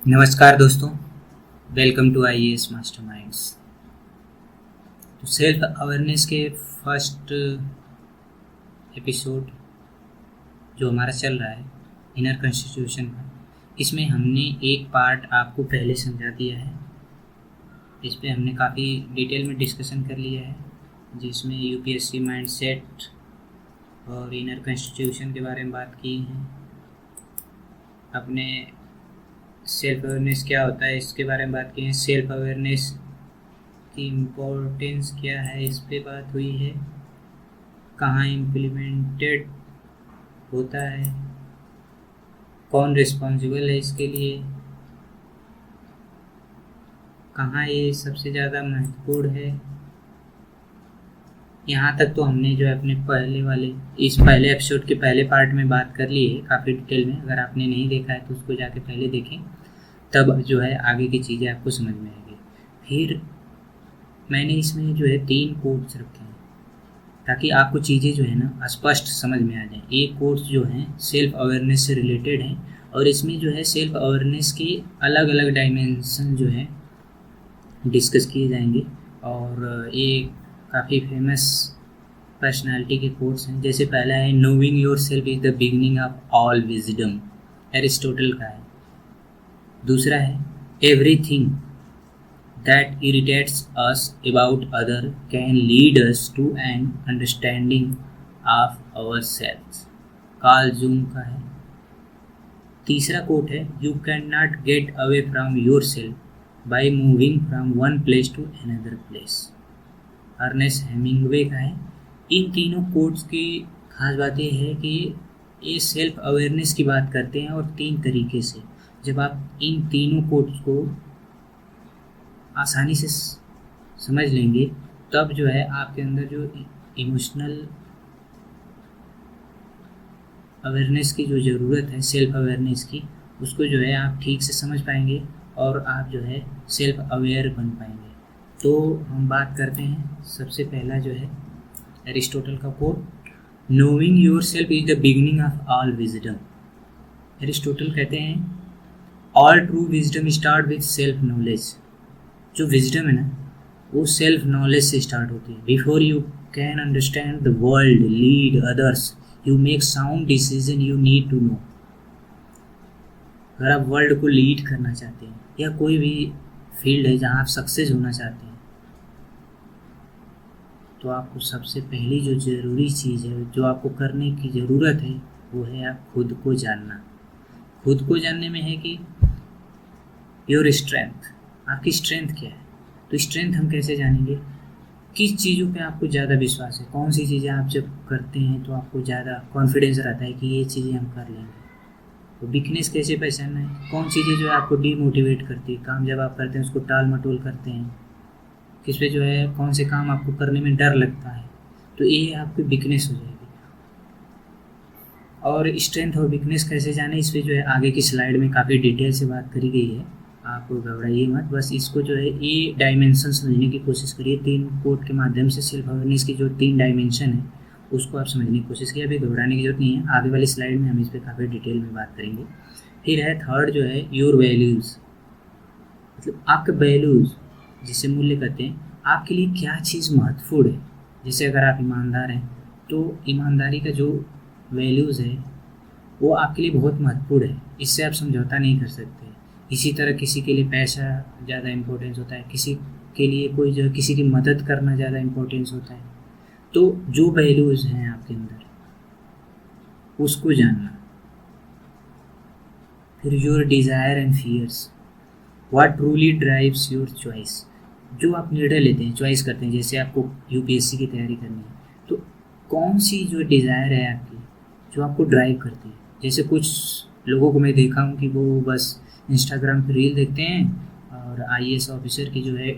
नमस्कार दोस्तों, welcome to IAS masterminds. तो सेल्फ अवेयरनेस के फर्स्ट एपिसोड जो हमारा चल रहा है इनर कॉन्स्टिट्यूशन का, इसमें हमने एक पार्ट आपको पहले समझा दिया है। इस पे हमने काफ़ी डिटेल में डिस्कशन कर लिया है, जिसमें यूपीएससी माइंडसेट और इनर कॉन्स्टिट्यूशन के बारे में बात की है। अपने सेल्फ अवेयरनेस क्या होता है इसके बारे में बात की है। सेल्फ अवेयरनेस की इम्पोर्टेंस क्या है इस पे बात हुई है। कहाँ इम्प्लीमेंटेड होता है, कौन रिस्पॉन्सिबल है इसके लिए, कहाँ ये सबसे ज़्यादा महत्वपूर्ण है। यहाँ तक तो हमने जो है अपने इस पहले एपिसोड के पहले पार्ट में बात कर ली है काफ़ी डिटेल में। अगर आपने नहीं देखा है तो उसको जाके पहले देखें, तब जो है आगे की चीज़ें आपको समझ में आएगी। फिर मैंने इसमें जो है 3 कोट्स रखे हैं ताकि आपको चीज़ें जो है ना स्पष्ट समझ में आ जाए। ये कोट्स जो हैं सेल्फ अवेयरनेस से रिलेटेड हैं और इसमें जो है सेल्फ अवेयरनेस के अलग अलग डायमेंशन जो है डिस्कस किए जाएंगे। और ये काफ़ी फेमस पर्सनालिटी के कोट्स हैं। जैसे पहला है, knowing your self is the beginning of all wisdom, Aristotle का है। दूसरा है, everything that irritates us about other can lead us to an understanding of ourselves, Carl Jung का है। तीसरा कोट है, you cannot get away from yourself by moving from one place to another place, Ernest Hemingway का है। इन तीनों quotes की खास बात यह है कि ये सेल्फ अवेयरनेस की बात करते हैं और 3 तरीके से। जब आप इन तीनों कोट्स को आसानी से समझ लेंगे तब जो है आपके अंदर जो इमोशनल अवेयरनेस की जो ज़रूरत है, सेल्फ अवेयरनेस की, उसको जो है आप ठीक से समझ पाएंगे और आप जो है सेल्फ अवेयर बन पाएंगे। तो हम बात करते हैं, सबसे पहला जो है एरिस्टोटल का quote, knowing your self is the beginning of all wisdom. Aristotle कहते हैं, all true wisdom start with self knowledge. जो विजडम है ना वो सेल्फ नॉलेज से स्टार्ट होती है। Before you can understand the world, lead others, you make sound decision, you need to know. अगर आप वर्ल्ड को लीड करना चाहते हैं या कोई भी फील्ड है जहाँ आप सक्सेस होना चाहते हैं, तो आपको सबसे पहली जो ज़रूरी चीज़ है, जो आपको करने की ज़रूरत है, वो है आप खुद को जानना। खुद को जानने में है कि योर स्ट्रेंथ, आपकी स्ट्रेंथ क्या है। तो स्ट्रेंथ हम कैसे जानेंगे, किस चीज़ों पे आपको ज़्यादा विश्वास है, कौन सी चीज़ें आप जब करते हैं तो आपको ज़्यादा कॉन्फिडेंस रहता है कि ये चीज़ें हम कर लेंगे। तो वीकनेस कैसे पहचानना है, कौन सी चीज़ जो है आपको डीमोटिवेट करती है, काम जब आप करते हैं उसको टाल मटोल करते हैं, किस पे जो है कौन से काम आपको करने में डर लगता है, तो ये आपकी वीकनेस हो जाएगी। और स्ट्रेंथ और वीकनेस कैसे जाने, इस पर जो है आगे की स्लाइड में काफ़ी डिटेल से बात करी गई है, आप घबराइए मत। बस इसको जो है ये डायमेंशन समझने की कोशिश करिए। 3 कोट के माध्यम से सेल्फ अवेयरनेस की जो 3 डायमेंशन है उसको आप समझने की कोशिश कीजिए। अभी घबराने की जरूरत नहीं है, आगे वाली स्लाइड में हम इस पर काफ़ी डिटेल में बात करेंगे। फिर है थर्ड जो है, योर वैल्यूज़, मतलब आपके वैल्यूज़ जिसे मूल्य कहते हैं, आपके लिए क्या चीज़ महत्वपूर्ण है। जैसे अगर आप ईमानदार हैं तो ईमानदारी का जो वैल्यूज़ है वो आपके लिए बहुत महत्वपूर्ण है, इससे आप समझौता नहीं कर सकते। इसी तरह किसी के लिए पैसा ज़्यादा इम्पोर्टेंस होता है, किसी के लिए कोई जो किसी की मदद करना ज़्यादा इम्पोर्टेंस होता है। तो जो वैल्यूज़ हैं आपके अंदर उसको जानना। फिर your desire and fears, what truly drives your choice, जो आप निर्णय लेते हैं, चॉइस करते हैं। जैसे आपको यूपीएससी की तैयारी करनी है तो कौन सी जो डिज़ायर है आपकी जो आपको ड्राइव करती है। जैसे कुछ लोगों को मैं देखा हूँ कि वो बस इंस्टाग्राम पे रील देखते हैं और आईएएस ऑफिसर की जो है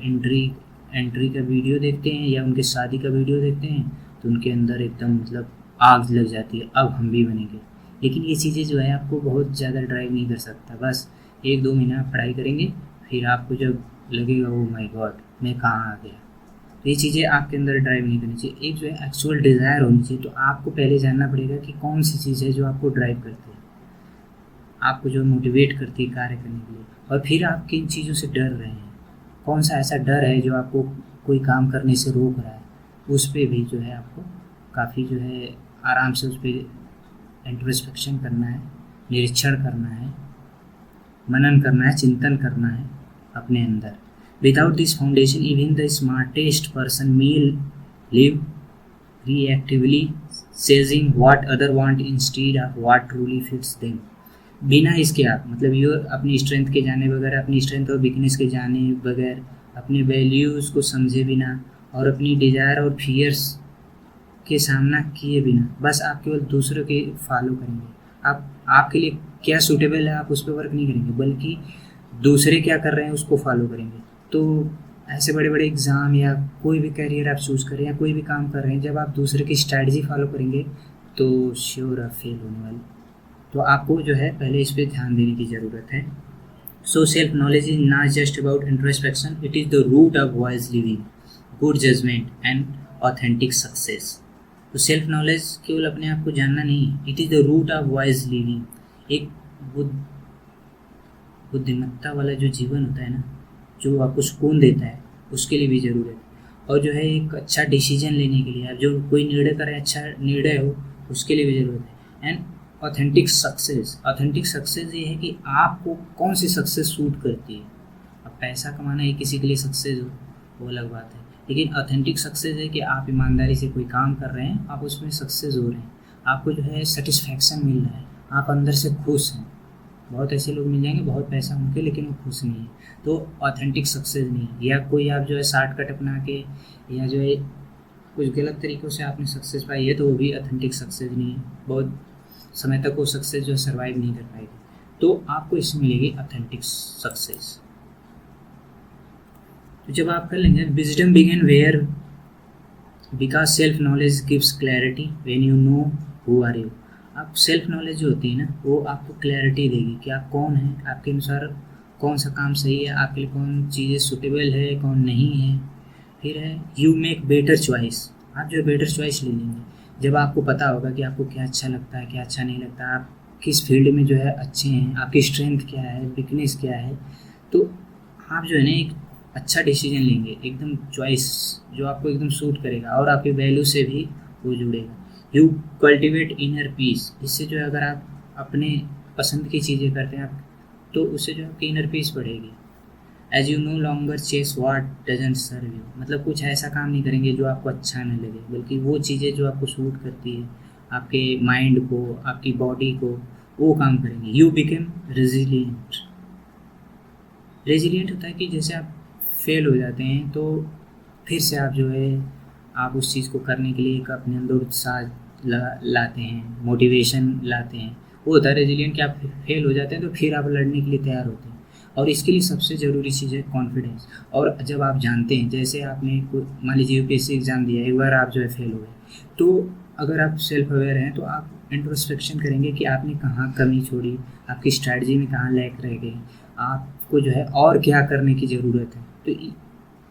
एंट्री का वीडियो देखते हैं या उनके शादी का वीडियो देखते हैं तो उनके अंदर एकदम मतलब आग लग जाती है, अब हम भी बनेंगे। लेकिन ये चीज़ें जो है आपको बहुत ज़्यादा ड्राइव नहीं कर सकता। बस 1-2 महीना आप पढ़ाई करेंगे, फिर आपको जब लगेगा ओ माय गॉड मैं कहाँ आ गया, तो ये चीज़ें आपके अंदर ड्राइव नहीं करनी चाहिए। एक जो है एक्चुअल डिज़ायर होनी चाहिए। तो आपको पहले जानना पड़ेगा कि कौन सी चीज़ है जो आपको ड्राइव करती है। आपको जो मोटिवेट करती है कार्य करने के लिए। और फिर आप किन चीज़ों से डर रहे हैं, कौन सा ऐसा डर है जो आपको कोई काम करने से रोक रहा है, उस पर भी जो है आपको काफ़ी जो है आराम से उस पर इंट्रोस्पेक्शन करना है, निरीक्षण करना है, मनन करना है, चिंतन करना है अपने अंदर। Without this foundation even the smartest person may live reactively seizing what other want instead of what truly fits them। बिना इसके आप मतलब योर अपनी स्ट्रेंथ के जाने बगैर, अपनी स्ट्रेंथ और वीकनेस के जाने बगैर, अपने वैल्यूज़ को समझे बिना और अपनी डिज़ायर और फियर्स के सामना किए बिना बस आप केवल दूसरों के फॉलो करेंगे। आप आपके लिए क्या सूटेबल है आप उस पर वर्क नहीं करेंगे, बल्कि दूसरे क्या कर रहे हैं उसको फॉलो करेंगे। तो ऐसे बड़े बड़े एग्ज़ाम या कोई भी करियर आप चूज़ करें या कोई भी काम कर रहे हैं, जब आप दूसरे की स्ट्रैटेजी फॉलो करेंगे तो श्योर आप फेल होने वाले। तो आपको जो है पहले इस पर ध्यान देने की ज़रूरत है। So self knowledge is not just about introspection, it is the root of wise living, good judgement and authentic success. तो सेल्फ नॉलेज केवल अपने आप को जानना नहीं, it is the root of wise living. एक बुद्धिमत्ता वाला जो जीवन होता है ना, जो आपको सुकून देता है, उसके लिए भी ज़रूरत है। और जो है एक अच्छा डिसीजन लेने के लिए, आप जो कोई निर्णय करें अच्छा निर्णय हो, उसके लिए भी ज़रूरत है। And authentic success, authentic success ये है कि आपको कौन सी सक्सेस सूट करती है। अब पैसा कमाना ही किसी के लिए सक्सेस हो वो अलग बात है, लेकिन ऑथेंटिक सक्सेस है कि आप ईमानदारी से कोई काम कर रहे हैं, आप उसमें सक्सेस हो रहे हैं, आपको जो है सेटिस्फैक्शन मिल रहा है, आप अंदर से खुश हैं। बहुत ऐसे लोग मिल जाएंगे बहुत पैसा उनके, लेकिन वो खुश नहीं है, तो ऑथेंटिक सक्सेस नहीं है। या कोई आप जो है शॉर्टकट अपना के या जो है कुछ गलत तरीक़ों से आपने सक्सेस पाई है, तो वो भी ऑथेंटिक सक्सेस नहीं है। बहुत समय तक वो सक्सेस जो है सर्वाइव नहीं कर पाएगी। तो आपको इसमें मिलेगी ऑथेंटिक सक्सेस। तो जब आप कर लेंगे, wisdom begin where because self knowledge gives clarity when you know who are you. आप सेल्फ नॉलेज जो होती है ना, वो आपको क्लैरिटी देगी कि आप कौन हैं, आपके अनुसार कौन सा काम सही है, आपके लिए कौन चीज़ें सूटेबल है, कौन नहीं है। फिर है यू मेक बेटर चॉइस, आप जो है बेटर चॉइस ले लेंगे जब आपको पता होगा कि आपको क्या अच्छा लगता है, क्या अच्छा नहीं लगता, आप किस फील्ड में जो है अच्छे हैं, आपकी स्ट्रेंथ क्या है, वीकनेस क्या है। तो आप जो है ना एक अच्छा डिसीजन लेंगे, एकदम चॉइस जो आपको एकदम सूट करेगा और आपकी वैल्यू से भी वो जुड़ेगा। यू कल्टिवेट इनर पीस, इससे जो है अगर आप अपने पसंद की चीज़ें करते हैं आप, तो उससे जो आपकी इनर पीस बढ़ेगी। As you no longer chase what doesn't serve you, मतलब कुछ ऐसा काम नहीं करेंगे जो आपको अच्छा न लगे, बल्कि वो चीज़ें जो आपको सूट करती है, आपके माइंड को, आपकी बॉडी को, वो काम करेंगे। यू बिकेम रेजिलियंट, रेजिलियंट होता है कि जैसे आप फेल हो जाते हैं तो फिर से आप जो है आप उस चीज़ को करने के लिए एक अपने अंदर उत्साह लाते हैं, मोटिवेशन लाते हैं। वो होता है रेजिलियंट कि आप फेल हो जाते हैं तो फिर आप लड़ने के लिए तैयार होते हैं। और इसके लिए सबसे ज़रूरी चीज़ है कॉन्फिडेंस। और जब आप जानते हैं, जैसे आपने मान लीजिए यूपीएससी एग्ज़ाम दिया, एक बार आप जो है फेल हो गए, तो अगर आप सेल्फ अवेयर हैं तो आप इंट्रोस्पेक्शन करेंगे कि आपने कहाँ कमी छोड़ी, आपकी स्ट्रैटेजी में कहाँ लैक रह गई, आपको जो है और क्या करने की ज़रूरत है। तो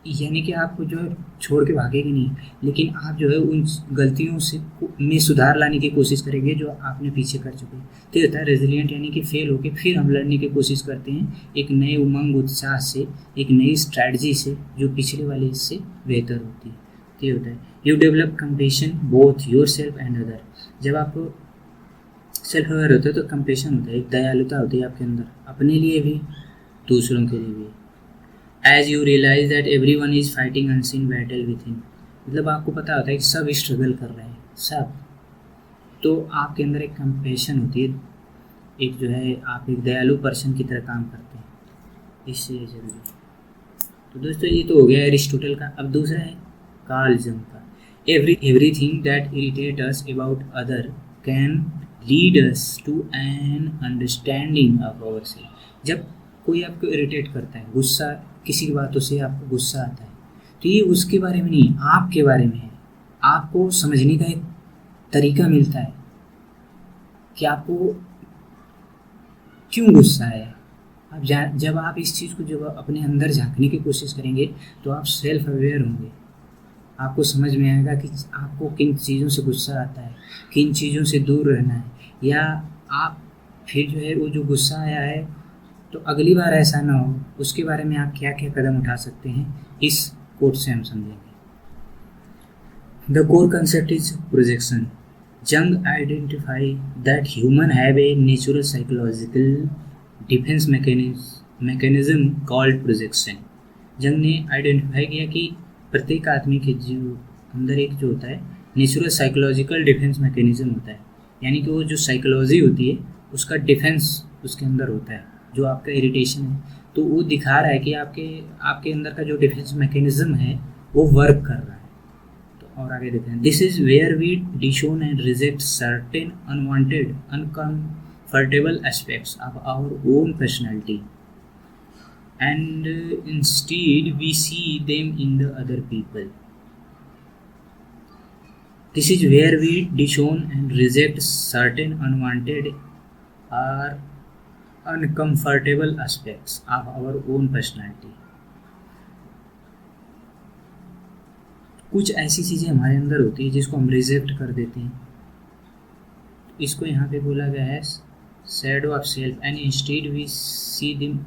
यानी कि आपको जो है छोड़ के भागेंगे नहीं, लेकिन आप जो है उन गलतियों से में सुधार लाने की कोशिश करेंगे जो आपने पीछे कर चुके हैं। तो ये होता है रेजिलियंट, यानी कि फेल होके फिर हम लड़ने की कोशिश करते हैं एक नए उमंग उत्साह से, एक नई स्ट्रैटेजी से जो पिछले वाले से बेहतर होती है। तो ये होता है you develop compassion both your self and other. जब आप सेल्फ अवेयर होते हो तो कंपेशन होता है, एक दयालुता होती है आपके अंदर, अपने लिए भी दूसरों के लिए भी। As you realise that everyone is fighting unseen battle with him, मतलब आपको पता होता है कि सब स्ट्रगल कर रहे हैं सब, तो आपके अंदर एक कंपेशन होती है, एक जो है आप एक दयालु पर्सन की तरह काम करते हैं, इससे ये जरूरी है। तो दोस्तों ये तो हो गया एरिस्टोटल का। अब दूसरा है कार्ल जंग का। Everything that irritate us about other can lead us to an understanding of ourself. जब कोई आपको इरिटेट करता है, गुस्सा किसी की बातों से आपको गुस्सा आता है, तो ये उसके बारे में नहीं, आपके बारे में है। आपको समझने का एक तरीका मिलता है कि आपको क्यों गुस्सा है। अब जब आप इस चीज़ को जब अपने अंदर झांकने की कोशिश करेंगे तो आप सेल्फ अवेयर होंगे, आपको समझ में आएगा कि आपको किन चीज़ों से गुस्सा आता है, किन चीज़ों से दूर रहना है, या आप फिर जो है वो जो गुस्सा आया है, तो अगली बार ऐसा ना हो, उसके बारे में आप क्या क्या कदम उठा सकते हैं, इस कोट से हम समझेंगे। The core concept is projection. Jung identify that human have a natural psychological defence mechanism called projection. Jung ने आइडेंटिफाई किया कि प्रत्येक आदमी के जो अंदर एक जो होता है नेचुरल साइकोलॉजिकल डिफेंस मैकेनिज्म होता है, यानी कि वो जो साइकोलॉजी होती है उसका डिफेंस उसके अंदर होता है। जो आपका इरिटेशन है तो वो दिखा रहा है कि आपके अंदर का जो डिफेंस मैकेनिज्म है वो वर्क कर रहा है। तो और आगे देखते हैं, this is where we disown and reject certain unwanted uncomfortable aspects of our own personality and instead we see them in the other people. This is where we disown and reject certain unwanted or uncomfortable aspects of our own personality. कुछ ऐसी चीज़ें हमारे अंदर होती है जिसको हम reject कर देते हैं। इसको यहाँ पे बोला गया है shadow of self and instead we see them,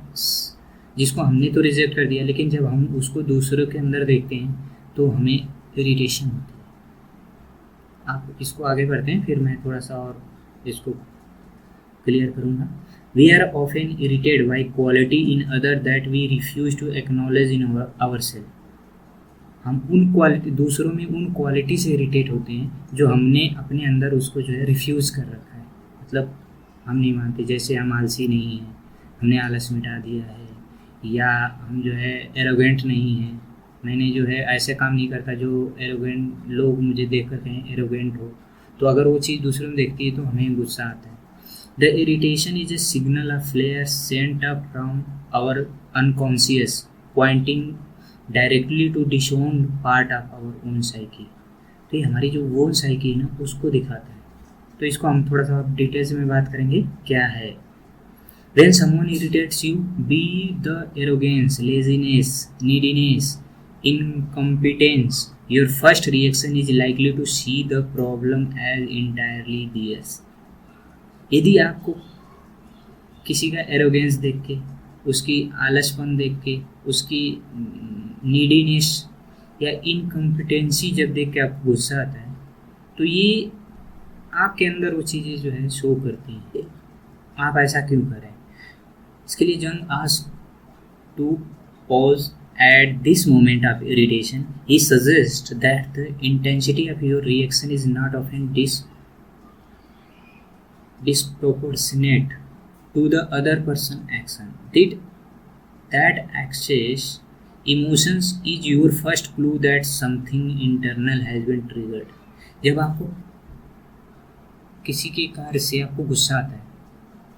जिसको हमने तो रिजेक्ट कर दिया लेकिन जब हम उसको दूसरों के अंदर देखते हैं तो हमें इरिटेशन होती है। आप इसको आगे बढ़ते हैं, फिर मैं थोड़ा सा और इसको क्लियर करूँगा। We are often irritated by quality in other that we refuse to acknowledge in our self. हम उन क्वालिटी, दूसरों में उन क्वालिटी से इरिटेट होते हैं जो हमने अपने अंदर उसको जो है रिफ्यूज़ कर रखा है, मतलब हम नहीं मानते। जैसे हम आलसी नहीं हैं, हमने आलस मिटा दिया है, या हम जो है एरोगेंट नहीं हैं, मैंने जो है ऐसे काम नहीं करता जो एरोगेंट लोग मुझे देख कर कहें एरोगेंट हो। तो अगर वो चीज़ दूसरों में देखती है तो हमें गुस्सा आता है। The irritation is a signal of flare sent up from our unconscious pointing directly to disown part of our own psyche. तो ये हमारी जो ओन साइकी है ना उसको दिखाता है। तो इसको हम थोड़ा सा डिटेल्स में बात करेंगे क्या है। When someone irritates you, be the arrogance, laziness, neediness, incompetence, your first reaction is likely to see the problem as entirely theirs. यदि आपको किसी का एरोगेंस देख के, उसकी आलसपन देख के, उसकी नीडीनेस या इनकम्पिटेंसी जब देख के आपको गुस्सा आता है, तो ये आपके अंदर वो चीज़ें जो है शो करती हैं। आप ऐसा क्यों करें? इसके लिए Jung ask to pause at this moment of irritation. He suggest that the intensity of your reaction is not often disproportionate to the other person action. That excess emotions is your first clue that something internal has been triggered. जब आपको किसी के कार्य से आपको गुस्सा आता है,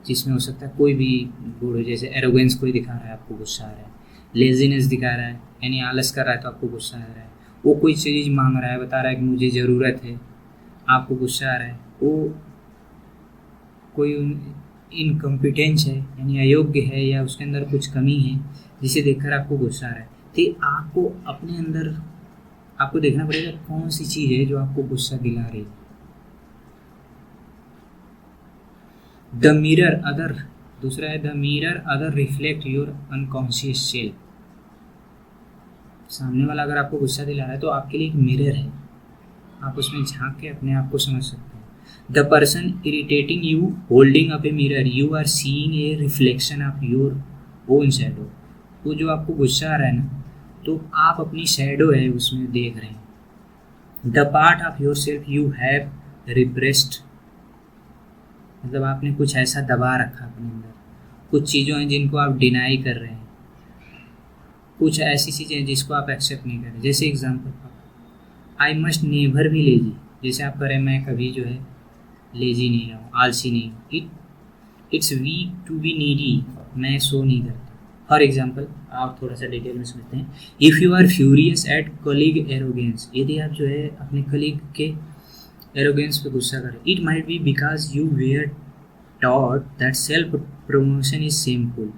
जिसमें हो सकता है कोई भी गुण हो, जैसे एरोगेंस कोई दिखा रहा है आपको गुस्सा आ रहा है, लेजीनेस दिखा रहा है यानी आलस कर रहा है तो आपको गुस्सा आ रहा है, वो कोई चीज़ मांग रहा है, बता रहा है कि मुझे ज़रूरत है, आपको गुस्सा आ रहा है, वो कोई इनकम्पिटेंस है यानी अयोग्य है या उसके अंदर कुछ कमी है जिसे देखकर आपको गुस्सा आ रहा है। तो आपको अपने अंदर आपको देखना पड़ेगा कौन सी चीज़ है जो आपको गुस्सा दिला रही है। द मिरर अदर, दूसरा है the mirror other reflect your unconscious self. सामने वाला अगर आपको गुस्सा दिला रहा है तो आपके लिए एक मिरर है, आप उसमें झांक के अपने आप को समझ सकते हैं। The person irritating you holding up a mirror, you are seeing a reflection of your own shadow. वो जो आपको गुस्सा आ रहा है ना, तो आप अपनी शैडो है उसमें देख रहे हैं। The part of your self you have repressed, मतलब आपने कुछ ऐसा दबा रखा अपने अंदर, कुछ चीज़ों हैं जिनको आप डिनाई कर रहे हैं, कुछ ऐसी चीज़ें हैं जिसको आप एक्सेप्ट नहीं कर रहे। जैसे example, I must never be lazy, जैसे आप करें मैं कभी जो है लेजी नहीं रहूँ, आलसी नहीं हूँ। It's weak to be needy, मैं सो नहीं करता। फॉर एग्जाम्पल, आप थोड़ा सा डिटेल में समझते हैं। If you are furious at colleague arrogance, यदि आप जो है अपने कलीग के एरोगेंस पे गुस्सा करें, it might be because you were taught that self promotion is shameful.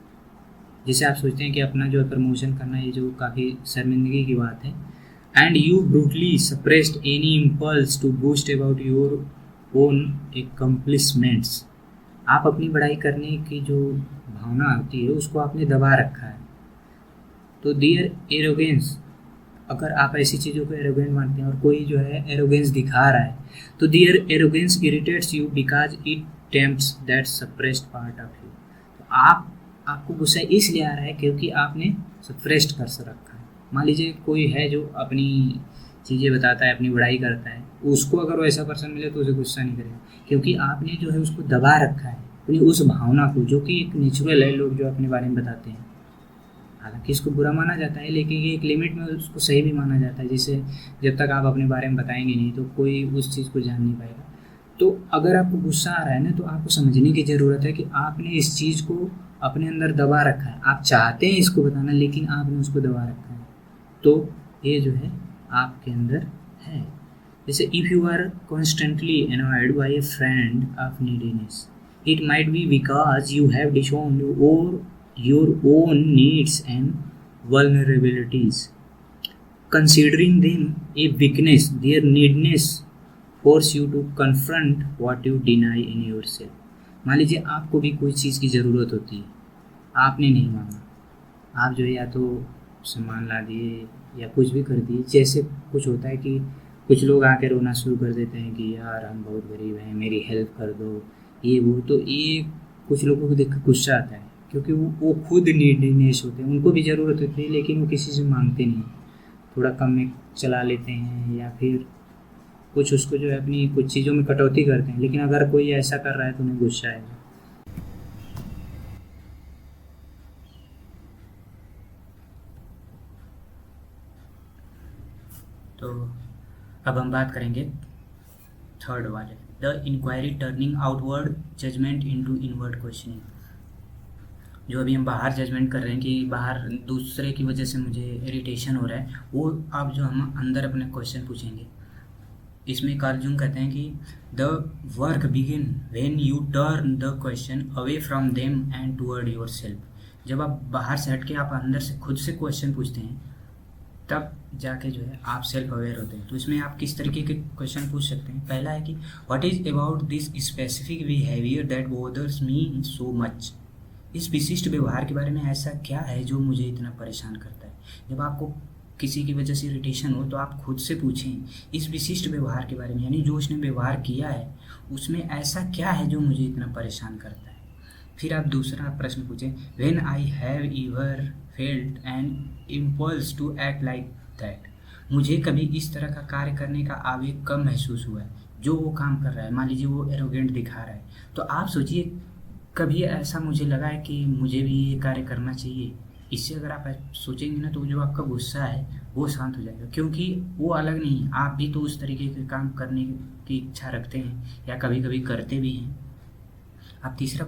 जैसे आप सोचते हैं कि अपना जो है प्रमोशन करना ये जो काफ़ी शर्मिंदगी की बात है, and you brutally suppressed any impulse to boast about your own accomplishments. आप अपनी बड़ाई करने की जो भावना होती है उसको आपने दबा रखा है। तो दियर एरोगेंस, अगर आप ऐसी चीज़ों को एरोगेंट मानते हैं और कोई जो है एरोगेंस दिखा रहा है, तो their arrogance irritates you because it tempts that suppressed part of you. तो आपको गुस्सा इसलिए आ रहा है क्योंकि आपने सप्रेस्ड कर रखा है। मान लीजिए कोई है जो अपनी चीज़ें बताता है, अपनी बड़ाई करता है, उसको अगर वैसा पर्सन मिले तो उसे गुस्सा नहीं करेगा, क्योंकि आपने जो है उसको दबा रखा है अपनी उस भावना को, जो कि एक नेचुरल है। लोग जो अपने बारे में बताते हैं, हालांकि इसको बुरा माना जाता है, लेकिन ये एक लिमिट में उसको सही भी माना जाता है। जैसे जब तक आप अपने बारे में बताएंगे नहीं तो कोई उस चीज़ को जान नहीं पाएगा। तो अगर आपको गुस्सा आ रहा है ना, तो आपको समझने की ज़रूरत है कि आपने इस चीज़ को अपने अंदर दबा रखा है। आप चाहते हैं इसको बताना, लेकिन आपने उसको दबा रखा है। तो ये जो है आपके अंदर है। जैसे if you are constantly annoyed by a friend of neediness, it might be because you have disowned और your own needs and vulnerabilities. Considering them a weakness, their neediness force you to confront what you deny in yourself. मान लीजिए आपको भी कोई चीज़ की ज़रूरत होती है, आपने नहीं मांगा, आप जो है या तो सामान ला दिए या कुछ भी कर दिए। जैसे कुछ होता है कि कुछ लोग आके रोना शुरू कर देते हैं कि यार हम बहुत गरीब हैं, मेरी हेल्प कर दो, ये वो। तो ये कुछ लोगों को देख कर गुस्सा आता है, क्योंकि वो खुद नीडीनेस होते हैं, उनको भी ज़रूरत होती है, लेकिन वो किसी से मांगते नहीं, थोड़ा कम में चला लेते हैं या फिर कुछ उसको जो है अपनी कुछ चीज़ों में कटौती करते हैं। लेकिन अगर कोई ऐसा कर रहा है तो उन्हें गुस्सा आएगा। तो अब हम बात करेंगे थर्ड वाले, the inquiry turning outward judgement into inward questioning. जो अभी हम बाहर जजमेंट कर रहे हैं कि बाहर दूसरे की वजह से मुझे इरिटेशन हो रहा है, वो अब जो हम अंदर अपने क्वेश्चन पूछेंगे। इसमें कार्ल जंग कहते हैं कि the work begin when U turn the question away from them and toward your self. जब आप बाहर से हट के आप अंदर से खुद से क्वेश्चन पूछते हैं, तब जाके जो है आप सेल्फ अवेयर होते हैं। तो इसमें आप किस तरीके के क्वेश्चन पूछ सकते हैं। पहला है कि what is about this specific behaviour that bothers me so much. इस विशिष्ट व्यवहार के बारे में ऐसा क्या है जो मुझे इतना परेशान करता है। जब आपको किसी की वजह से इरिटेशन हो तो आप खुद से पूछें इस विशिष्ट व्यवहार के बारे में, यानी जो उसने व्यवहार किया है उसमें ऐसा क्या है जो मुझे इतना परेशान करता है। फिर आप दूसरा प्रश्न पूछें, when I have ever felt an impulse to act like that. मुझे कभी इस तरह का कार्य करने का आवेग कब महसूस हुआ है जो वो काम कर रहा है। मान लीजिए वो एरोगेंट दिखा रहा है, तो आप सोचिए कभी ऐसा मुझे लगा है कि मुझे भी ये कार्य करना चाहिए। इससे अगर आप सोचेंगे ना, तो जो आपका गुस्सा है वो शांत हो जाएगा, क्योंकि वो अलग नहीं है, आप भी तो उस तरीके के काम करने की इच्छा रखते हैं या कभी कभी करते भी हैं। आप तीसरा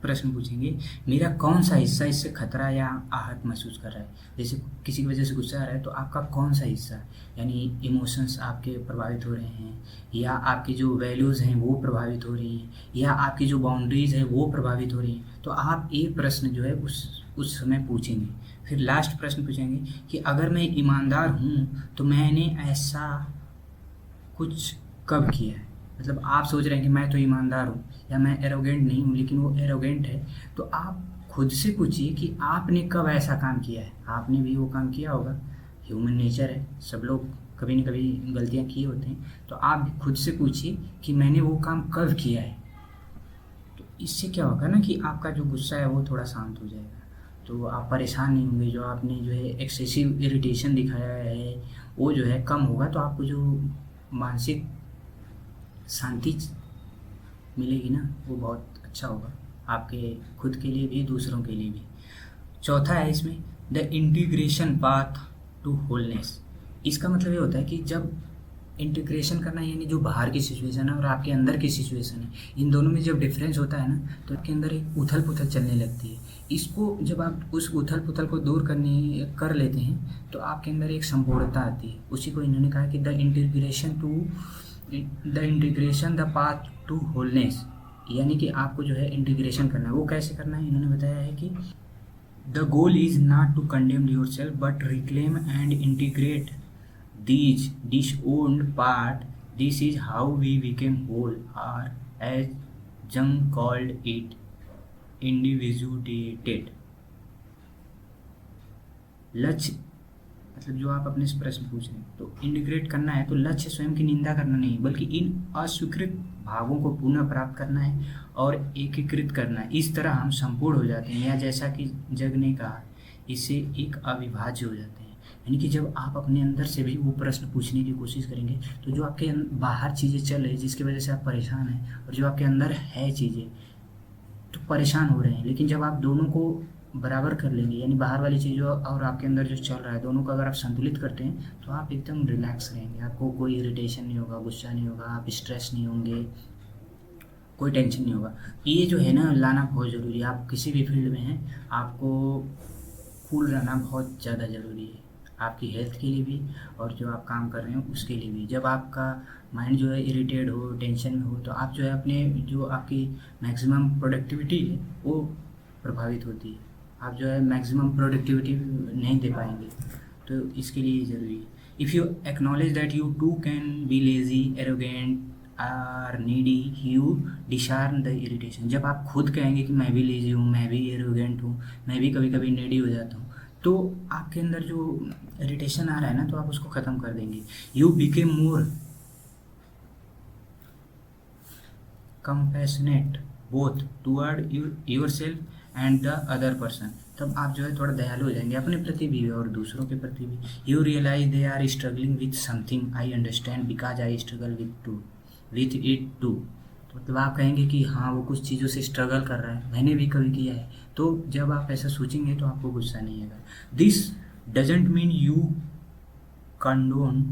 प्रश्न पूछेंगे, मेरा कौन सा हिस्सा इससे खतरा या आहत महसूस कर रहा है। जैसे किसी की वजह से गुस्सा आ रहा है, तो आपका कौन सा हिस्सा, यानी इमोशंस आपके प्रभावित हो रहे हैं, या आपकी जो वैल्यूज़ हैं वो प्रभावित हो रही हैं, या आपकी जो बाउंड्रीज़ है वो प्रभावित हो रही हैं। तो आप ये प्रश्न जो है उस समय पूछेंगे। फिर लास्ट प्रश्न पूछेंगे कि अगर मैं ईमानदार हूँ तो मैंने ऐसा कुछ कब किया है। मतलब आप सोच रहे हैं कि मैं तो ईमानदार हूँ या मैं एरोगेंट नहीं हूँ, लेकिन वो एरोगेंट है, तो आप खुद से पूछिए कि आपने कब ऐसा काम किया है। आपने भी वो काम किया होगा, ह्यूमन नेचर है, सब लोग कभी न कभी गलतियाँ किए होते हैं। तो आप भी खुद से पूछिए कि मैंने वो काम कब किया है। तो इससे क्या होगा ना कि आपका जो गुस्सा है वो थोड़ा शांत हो जाएगा, तो आप परेशान नहीं होंगे। जो आपने जो है एक्सेसिव इरिटेशन दिखाया है वो जो है कम होगा, तो आपको जो मानसिक शांति मिलेगी ना, वो बहुत अच्छा होगा, आपके खुद के लिए भी दूसरों के लिए भी। चौथा है इसमें the integration path to wholeness. इसका मतलब ये होता है कि जब इंटीग्रेशन करना, यानी जो बाहर की सिचुएशन है और आपके अंदर की सिचुएशन है, इन दोनों में जब डिफरेंस होता है ना, तो आपके अंदर एक उथल पुथल चलने लगती है। इसको जब आप उस उथल पुथल को दूर कर लेते हैं, तो आपके अंदर एक संपूर्णता आती है। उसी को इन्होंने कहा कि the integration the path to wholeness, यानी कि आपको जो है इंटीग्रेशन करना है। वो कैसे करना है, इन्होंने बताया है कि the goal is not to condemn yourself but reclaim and integrate these disowned part. This is how we became whole, or as जंग कॉल्ड इट इंडिविजुएटेड। लक्ष्य मतलब जो आप अपने से प्रश्न पूछ रहे हैं, तो इंटीग्रेट करना है तो लक्ष्य स्वयं की निंदा करना नहीं, बल्कि इन अस्वीकृत भागों को पुनः प्राप्त करना है और एकीकृत करना है। इस तरह हम संपूर्ण हो जाते हैं, या जैसा कि जग ने कहा, इससे एक अविभाज्य हो जाते हैं। यानी कि जब आप अपने अंदर से भी वो प्रश्न पूछने की कोशिश करेंगे, तो जो आपके बाहर चीज़ें चल रही जिसकी वजह से आप परेशान हैं, और जो आपके अंदर है चीज़ें तो परेशान हो रहे हैं, लेकिन जब आप दोनों को बराबर कर लेंगे, यानी बाहर वाली चीज़ों और आपके अंदर जो चल रहा है, दोनों को अगर आप संतुलित करते हैं, तो आप एकदम रिलैक्स रहेंगे। आपको कोई इरिटेशन नहीं होगा, गुस्सा नहीं होगा, आप स्ट्रेस नहीं होंगे, कोई टेंशन नहीं होगा। ये जो है ना, लाना बहुत ज़रूरी है। आप किसी भी फील्ड में हैं, आपको कूल रहना बहुत ज़्यादा ज़रूरी है, आपकी हेल्थ के लिए भी और जो आप काम कर रहे हो उसके लिए भी। जब आपका माइंड जो है इरिटेट हो, टेंशन में हो, तो आप जो है अपने जो आपकी मैक्सिमम प्रोडक्टिविटी है वो प्रभावित होती है। आप जो है मैक्सिमम प्रोडक्टिविटी नहीं दे पाएंगे, तो इसके लिए ज़रूरी है। If you acknowledge that you too can be lazy, arrogant or needy, you disarm the irritation. जब आप खुद कहेंगे कि मैं भी लेजी हूँ, मैं भी एरोगेंट हूँ, मैं भी कभी कभी नीडी हो जाता हूँ, तो आपके अंदर जो इरिटेशन आ रहा है ना, तो आप उसको ख़त्म कर देंगे। You became more compassionate both toward your self and the other person. तब आप जो है थोड़ा दयालु हो जाएंगे अपने प्रति भी और दूसरों के प्रति भी। You realise they are struggling with something I understand because I struggle with it too. तो मतलब आप कहेंगे कि हाँ, वो कुछ चीज़ों से स्ट्रगल कर रहा है, मैंने भी कभी किया है। तो जब आप ऐसा सोचेंगे तो आपको गुस्सा नहीं आएगा। This doesn't mean you condone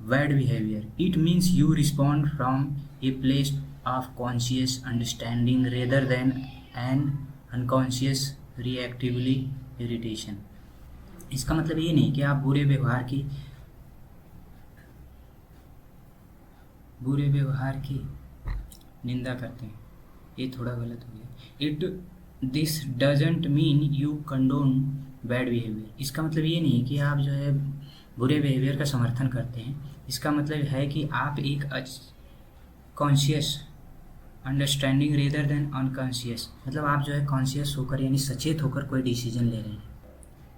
bad behaviour, it means you respond from a place of conscious understanding rather than an unconscious reactively irritation। इसका मतलब ये नहीं कि आप बुरे व्यवहार की निंदा करते हैं, ये थोड़ा गलत हो गया। This doesn't mean you condone bad behaviour. इसका मतलब ये नहीं कि आप जो है बुरे बिहेवियर का समर्थन करते हैं। इसका मतलब है कि आप एक conscious understanding rather than unconscious, मतलब आप जो है कॉन्शियस होकर यानी सचेत होकर कोई डिसीजन ले रहे हैं।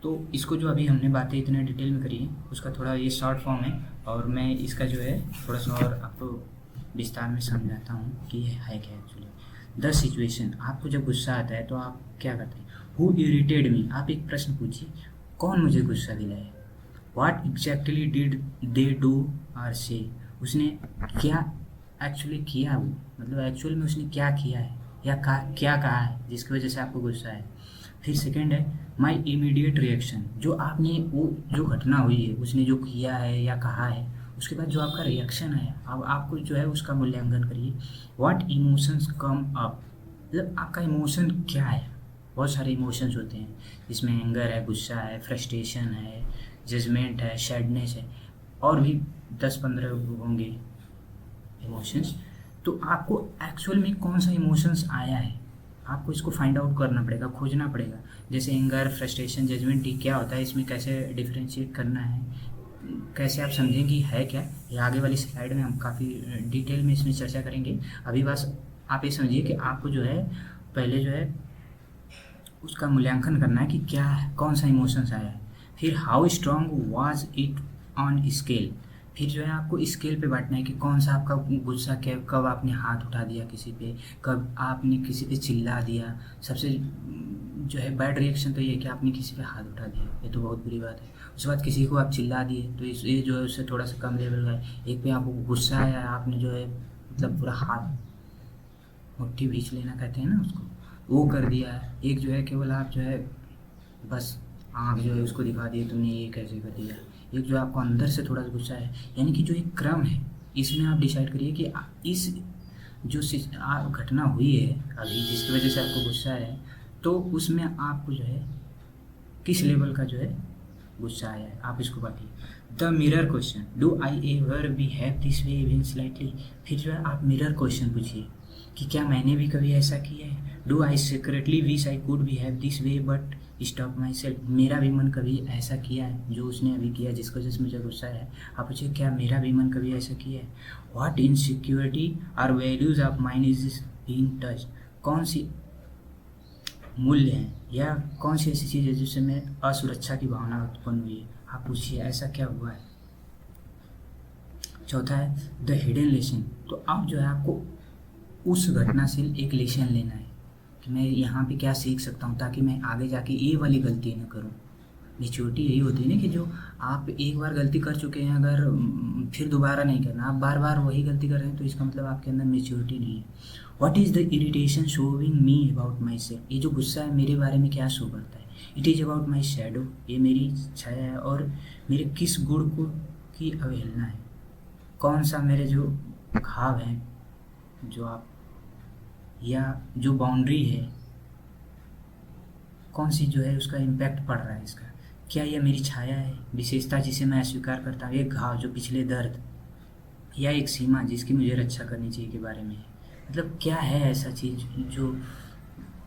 तो इसको जो अभी हमने बातें इतने डिटेल में करी है, उसका थोड़ा ये शॉर्ट फॉर्म है, और मैं इसका जो है थोड़ा सा और आपको विस्तार में समझाता हूँ कि ये है क्या एक्चुअली। द सिचुएशन, आपको जब गुस्सा आता है तो आप क्या करते हैं। हु इरिटेड मी, आप एक प्रश्न पूछिए, कौन मुझे गुस्सा दिलाए। What exactly did they do और से, उसने क्या एक्चुअली किया, वो मतलब एक्चुअल में उसने क्या किया है या क्या कहा है जिसकी वजह से आपको गुस्सा है। फिर सेकंड है माय इमीडिएट रिएक्शन, जो आपने वो जो घटना हुई है उसने जो किया है या कहा है, उसके बाद जो आपका रिएक्शन है, अब आपको जो है उसका मूल्यांकन करिए। व्हाट इमोशंस कम अप, मतलब आपका इमोशन क्या है। बहुत सारे इमोशंस होते हैं, इसमें एंगर है, गुस्सा है, फ्रस्ट्रेशन है, जजमेंट है, सैडनेस है, और भी 10-15 होंगे इमोशंस। तो आपको एक्चुअल में कौन सा इमोशंस आया है, आपको इसको फाइंड आउट करना पड़ेगा, खोजना पड़ेगा। जैसे एंगर, फ्रस्ट्रेशन, जजमेंट, क्या होता है, इसमें कैसे डिफरेंशिएट करना है, कैसे आप समझेंगे है क्या, ये आगे वाली स्लाइड में हम काफ़ी डिटेल में इसमें चर्चा करेंगे। अभी बस आप ये समझिए कि आपको जो है पहले जो है उसका मूल्यांकन करना है कि क्या है, कौन सा इमोशंस आया है। फिर how strong was it on scale, फिर जो है आपको स्केल पे बांटना है कि कौन सा आपका गुस्सा, क्या, कब आपने हाथ उठा दिया किसी पे, कब आपने किसी पे चिल्ला दिया। सबसे जो है बैड रिएक्शन तो ये है कि आपने किसी पे हाथ उठा दिया, ये तो बहुत बुरी बात है। उसके बाद किसी को आप चिल्ला दिए, तो ये जो है उससे थोड़ा सा कम लेवल का है। एक पे आपको गुस्सा आया, आपने जो है मतलब पूरा हाथ मुट्ठी भींच लेना कहते हैं ना उसको, वो कर दिया है। एक जो है केवल आप जो है बस आँख जो है उसको दिखा दिए, तुमने ये कैसे कर दिया। एक जो आपको अंदर से थोड़ा सा गुस्सा है, यानी कि जो एक क्रम है, इसमें आप डिसाइड करिए कि इस जो घटना हुई है अभी जिसकी वजह से आपको गुस्सा है, तो उसमें आपको जो है किस लेवल का जो है गुस्सा आया है, आप इसको बांटिए। The mirror question, do I ever behave this way even slightly, फिर जो है आप मिरर क्वेश्चन पूछिए कि क्या मैंने भी कभी ऐसा किया है। Do I secretly wish I could behave this way but stop my self, मेरा भी मन कभी ऐसा किया है जो उसने अभी किया जिसकी वजह से मुझे गुस्सा है। आप पूछिए क्या मेरा भी मन कभी ऐसा किया है। What insecurity or values of mind is being touch, कौन सी मूल्य हैं या कौन सी ऐसी चीज़ है जिससे मैं असुरक्षा की भावना उत्पन्न हुई है, आप पूछिए ऐसा क्या हुआ है। चौथा है द हिडन लेसन, तो आप जो है आपको उस घटना से एक लेसन लेना है कि मैं यहाँ पे क्या सीख सकता हूँ ताकि मैं आगे जाके ये वाली गलती न करूँ। मेच्योरिटी यही होती है ना कि जो आप एक बार गलती कर चुके हैं, अगर फिर दोबारा नहीं करना, आप बार बार वही गलती कर रहे हैं तो इसका मतलब आपके अंदर मेच्योरिटी नहीं है। What is the irritation showing me about my self, ये जो गुस्सा है मेरे बारे में क्या शो करता है। It is about my shadow, ये मेरी छाया है और मेरे किस गुण को की अवहेलना है, कौन सा मेरे जो घाव हैं जो आप या जो बाउंड्री है कौन सी जो है उसका इम्पैक्ट पड़ रहा है इसका, क्या यह मेरी छाया है, विशेषता जिसे मैं अस्वीकार करता हूँ, एक घाव जो पिछले दर्द, या एक सीमा जिसकी मुझे रक्षा करनी चाहिए के बारे में है। मतलब क्या है ऐसा चीज़ जो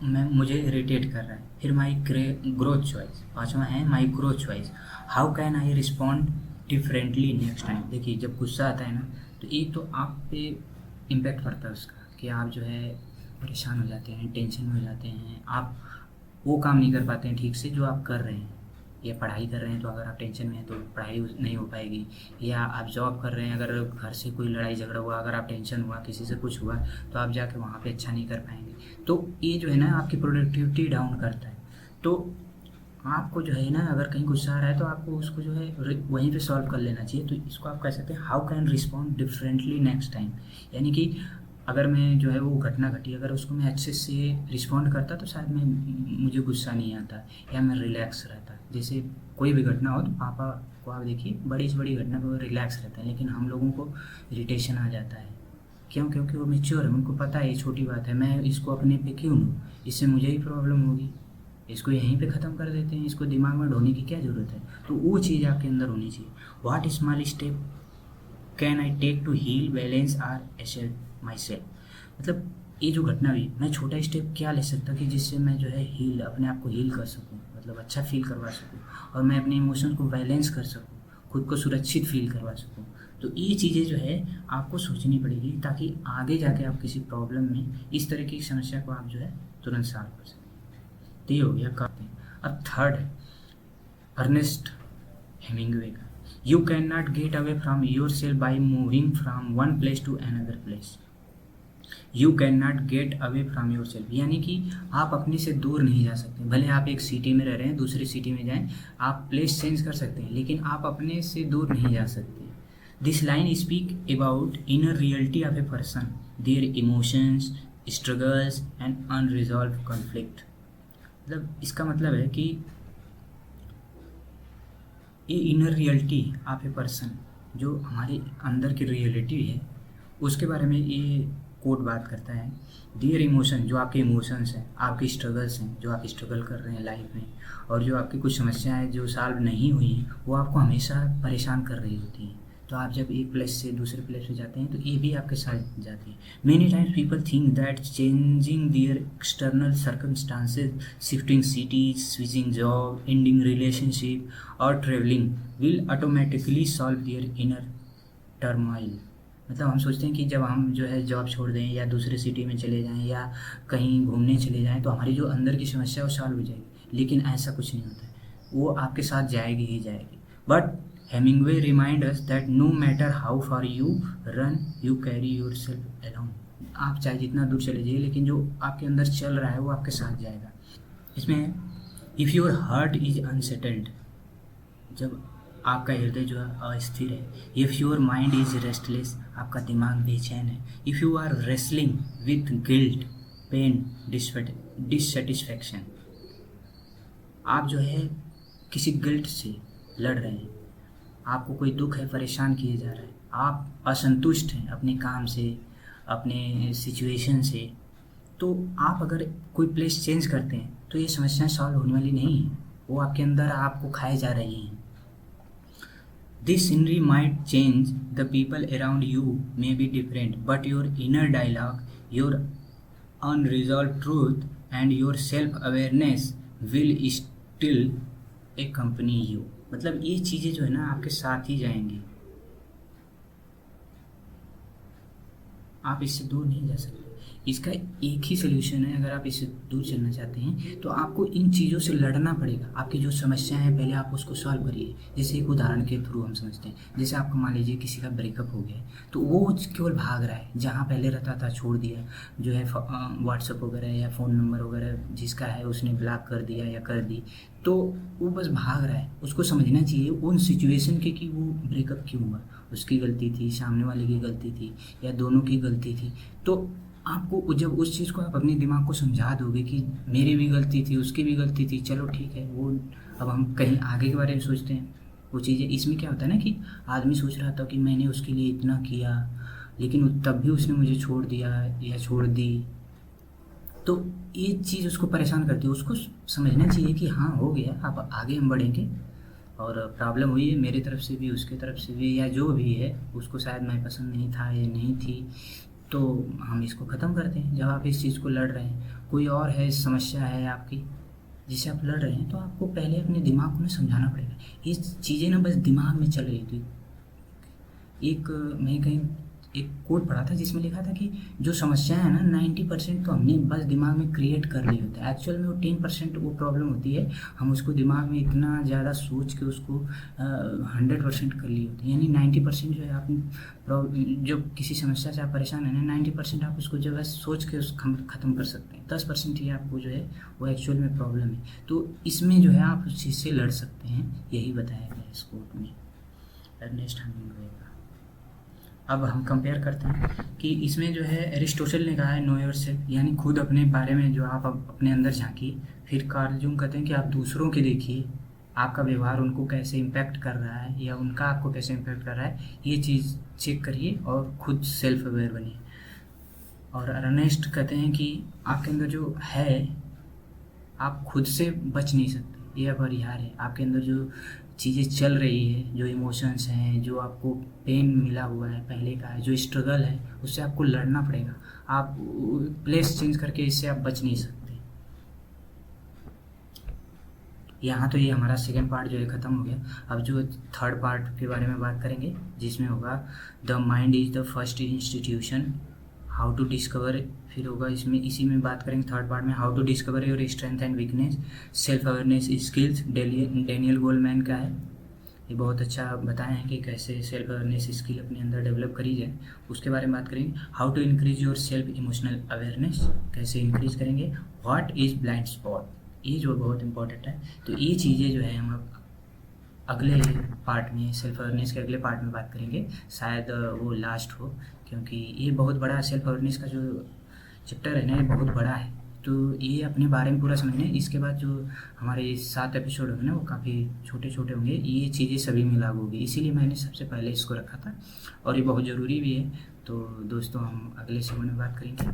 मुझे इरिटेट कर रहा है। फिर माई ग्रोथ चॉइस, पाँचवा है माई growth choice, how can I respond differently next time. देखिए जब गुस्सा आता है ना तो एक तो आप पे इम्पैक्ट पड़ता है उसका कि आप जो है परेशान हो जाते हैं, टेंशन में हो जाते हैं, आप वो काम नहीं कर पाते हैं ठीक से जो आप कर रहे हैं, या पढ़ाई कर रहे हैं तो अगर आप टेंशन में हैं तो पढ़ाई नहीं हो पाएगी, या आप जॉब कर रहे हैं अगर घर से कोई लड़ाई झगड़ा हुआ, अगर आप टेंशन हुआ किसी से कुछ हुआ तो आप जाके वहाँ पे अच्छा नहीं कर पाएंगे। तो ये जो है ना आपकी प्रोडक्टिविटी डाउन करता है। तो आपको जो है ना अगर कहीं गुस्सा आ रहा है तो आपको उसको जो है वहीं पे सॉल्व कर लेना चाहिए। तो इसको आप कह सकते हैं how can respond differently next time, यानी कि अगर मैं जो है वो घटना घटी अगर उसको मैं अच्छे से रिस्पॉन्ड करता तो शायद मुझे गुस्सा नहीं आता या मैं रिलैक्स रहता। जैसे कोई भी घटना हो तो पापा को आप देखिए बड़ी से बड़ी घटना पर वो रिलैक्स रहता है, लेकिन हम लोगों को इरिटेशन आ जाता है। क्यों? क्योंकि वो मैच्योर है, उनको पता है ये छोटी बात है, मैं इसको अपने पे क्यों लूँ, इससे मुझे ही प्रॉब्लम होगी, इसको यहीं पे ख़त्म कर देते हैं, इसको दिमाग में ढोने की क्या ज़रूरत है। तो वो चीज़ आपके अंदर होनी चाहिए। What small step can I take to heal balance or accept myself, मतलब ये जो घटना हुई मैं छोटा स्टेप क्या ले सकता कि जिससे मैं जो है हील अपने आप को हील कर सकूँ, मतलब अच्छा फील करवा सकूँ और मैं अपने इमोशन को बैलेंस कर सकूँ, खुद को सुरक्षित फील करवा सकूँ। तो ये चीज़ें जो है आपको सोचनी पड़ेगी ताकि आगे जाके आप किसी प्रॉब्लम में इस तरह की समस्या को आप जो है तुरंत सॉल्व कर सकें। तो ये हो गया करते हैं। अब थर्ड है अर्नेस्ट हेमिंगवे का, you cannot get away from yourself by moving from one place to another place. You cannot get away from yourself, यानी कि आप अपने से दूर नहीं जा सकते। भले आप एक सिटी में रह रहे हैं दूसरी सिटी में जाएं, आप प्लेस चेंज कर सकते हैं लेकिन आप अपने से दूर नहीं जा सकते। This line speak about inner reality of a person, their emotions, struggles and unresolved conflict. मतलब इसका मतलब है कि ये inner reality of a person, जो हमारे अंदर की रियलिटी है उसके बारे में ये कोट बात करता है। डियर इमोशन, जो आपके इमोशंस हैं, आपकी स्ट्रगल्स हैं, जो आप स्ट्रगल कर रहे हैं लाइफ में, और जो आपकी कुछ समस्याएं जो सॉल्व नहीं हुई हैं वो आपको हमेशा परेशान कर रही होती हैं। तो आप जब एक प्लेस से दूसरे प्लेस पे जाते हैं तो ये भी आपके साथ जाती है। Many times people think that changing their external circumstances, shifting cities, switching job, ending relationship और travelling will automatically solve their inner turmoil. मतलब हम सोचते हैं कि जब हम जो है जॉब छोड़ दें या दूसरे सिटी में चले जाएं या कहीं घूमने चले जाएं तो हमारी जो अंदर की समस्या वो सॉल्व हो जाएगी, लेकिन ऐसा कुछ नहीं होता है, वो आपके साथ जाएगी ही जाएगी। But Hemingway remind us that no matter how far you run you carry yourself alone. आप चाहे जितना दूर चले जाइए लेकिन जो आपके अंदर चल रहा है वो आपके साथ जाएगा। इसमें if your heart is unsettled, जब आपका हृदय जो है अस्थिर है, if your mind is restless, आपका दिमाग बेचैन है, if you are wrestling with guilt, pain, dissatisfaction, आप जो है किसी गिल्ट से लड़ रहे हैं, आपको कोई दुख है, परेशान किए जा रहा है, आप असंतुष्ट हैं अपने काम से, अपने सिचुएशन से, तो आप अगर कोई प्लेस चेंज करते हैं तो ये समस्याएं सॉल्व होने वाली नहीं है, वो आपके अंदर आपको खाए जा रही हैं। This scenery might change, the people around you may be different, but your inner dialogue, your unresolved truth and your self-awareness will still accompany you। मतलब ये चीज़ें जो है ना आपके साथ ही जाएंगी, आप इससे दूर नहीं जा सकते। इसका एक ही सोल्यूशन है। अगर आप इससे दूर चलना चाहते हैं तो आपको इन चीज़ों से लड़ना पड़ेगा। आपकी जो समस्याएं हैं पहले आप उसको सॉल्व करिए। जैसे एक उदाहरण के थ्रू हम समझते हैं, जैसे आपको मान लीजिए किसी का ब्रेकअप हो गया है, तो वो केवल भाग रहा है, जहाँ पहले रहता था छोड़ दिया, जो है व्हाट्सअप वगैरह या फ़ोन नंबर वगैरह जिसका है उसने ब्लॉक कर दिया या कर दी, तो वो बस भाग रहा है। उसको समझना चाहिए उन सिचुएशन के कि वो ब्रेकअप क्यों हुआ, उसकी गलती थी, सामने वाले की गलती थी, या दोनों की गलती थी। तो आपको जब उस चीज़ को आप अपने दिमाग को समझा दोगे कि मेरी भी गलती थी, उसकी भी गलती थी, चलो ठीक है, वो अब हम कहीं आगे के बारे में सोचते हैं वो चीज़ें। इसमें क्या होता है ना कि आदमी सोच रहा था कि मैंने उसके लिए इतना किया, लेकिन तब भी उसने मुझे छोड़ दिया या छोड़ दी, तो ये चीज़ उसको परेशान करती है। उसको समझना चाहिए कि हाँ हो गया, अब आगे हम बढ़ेंगे, और प्रॉब्लम हुई है मेरी तरफ से भी, उसके तरफ से भी, या जो भी है, उसको शायद मैं पसंद नहीं था या नहीं थी, तो हम इसको ख़त्म करते हैं। जब आप इस चीज़ को लड़ रहे हैं, कोई और है समस्या है आपकी जिससे आप लड़ रहे हैं, तो आपको पहले अपने दिमाग को ना समझाना पड़ेगा। ये चीज़ें ना बस दिमाग में चल रही थी। एक मैं कहीं एक कोट पढ़ा था जिसमें लिखा था कि जो समस्याएं हैं ना 90% तो हमने बस दिमाग में क्रिएट कर ली होती है। एक्चुअल में वो 10% वो प्रॉब्लम होती है, हम उसको दिमाग में इतना ज़्यादा सोच के उसको 100% कर ली होती है। यानी 90% जो है आप जो किसी समस्या से आप परेशान हैं ना, 90% आप उसको जो है सोच के उस ख़त्म कर सकते हैं। 10% ही आपको जो है वो एक्चुअल में प्रॉब्लम है। तो इसमें जो है आप उस चीज़ से लड़ सकते हैं, यही बताया गया इस कोट में, अर्नेस्ट हेमिंग्वे का। अब हम कंपेयर करते हैं कि इसमें जो है एरिस्टोटल ने कहा है नो योरसेल्फ, यानी खुद अपने बारे में जो आप अपने अंदर झांकिए। फिर कार्ल जूंग कहते हैं कि आप दूसरों के देखिए, आपका व्यवहार उनको कैसे इम्पैक्ट कर रहा है या उनका आपको कैसे इम्पैक्ट कर रहा है, ये चीज़ चेक करिए और खुद सेल्फ अवेयर बनिए। और अर्नेस्ट कहते हैं कि आपके अंदर जो है आप खुद से बच नहीं सकते, ये अपरिहार्य है। आपके अंदर जो चीज़ें चल रही है, जो इमोशंस हैं, जो आपको पेन मिला हुआ है पहले का है, जो स्ट्रगल है, उससे आपको लड़ना पड़ेगा। आप प्लेस चेंज करके इससे आप बच नहीं सकते। यहाँ तो ये हमारा सेकेंड पार्ट जो है ख़त्म हो गया। अब जो थर्ड पार्ट के बारे में बात करेंगे, जिसमें होगा the mind is the first institution, how to discover. फिर होगा इसमें इसी में बात करेंगे थर्ड पार्ट में, how to discover your strength and weakness, self awareness skills, Daniel Goleman का है। ये बहुत अच्छा बताए हैं कि कैसे सेल्फ अवेयरनेस स्किल अपने अंदर डेवलप करी जाए, उसके बारे में बात करेंगे। How to increase your self emotional awareness, कैसे इंक्रीज करेंगे। व्हाट इज़ ब्लाइंड स्पॉट, ये जो बहुत इंपॉर्टेंट है। तो ये चीज़ें जो है हम अगले पार्ट में, सेल्फ अवेयरनेस के अगले पार्ट में बात करेंगे, शायद वो लास्ट हो, क्योंकि ये बहुत बड़ा सेल्फ अवेयरनेस का जो चैप्टर है ना, ये बहुत बड़ा है। तो ये अपने बारे में पूरा समझना है। इसके बाद जो हमारे 7 एपिसोड होंगे ना, वो काफ़ी छोटे छोटे होंगे, ये चीज़ें सभी में लागू होगी, इसीलिए मैंने सबसे पहले इसको रखा था, और ये बहुत ज़रूरी भी है। तो दोस्तों हम अगले सेगमेंट में बात करेंगे।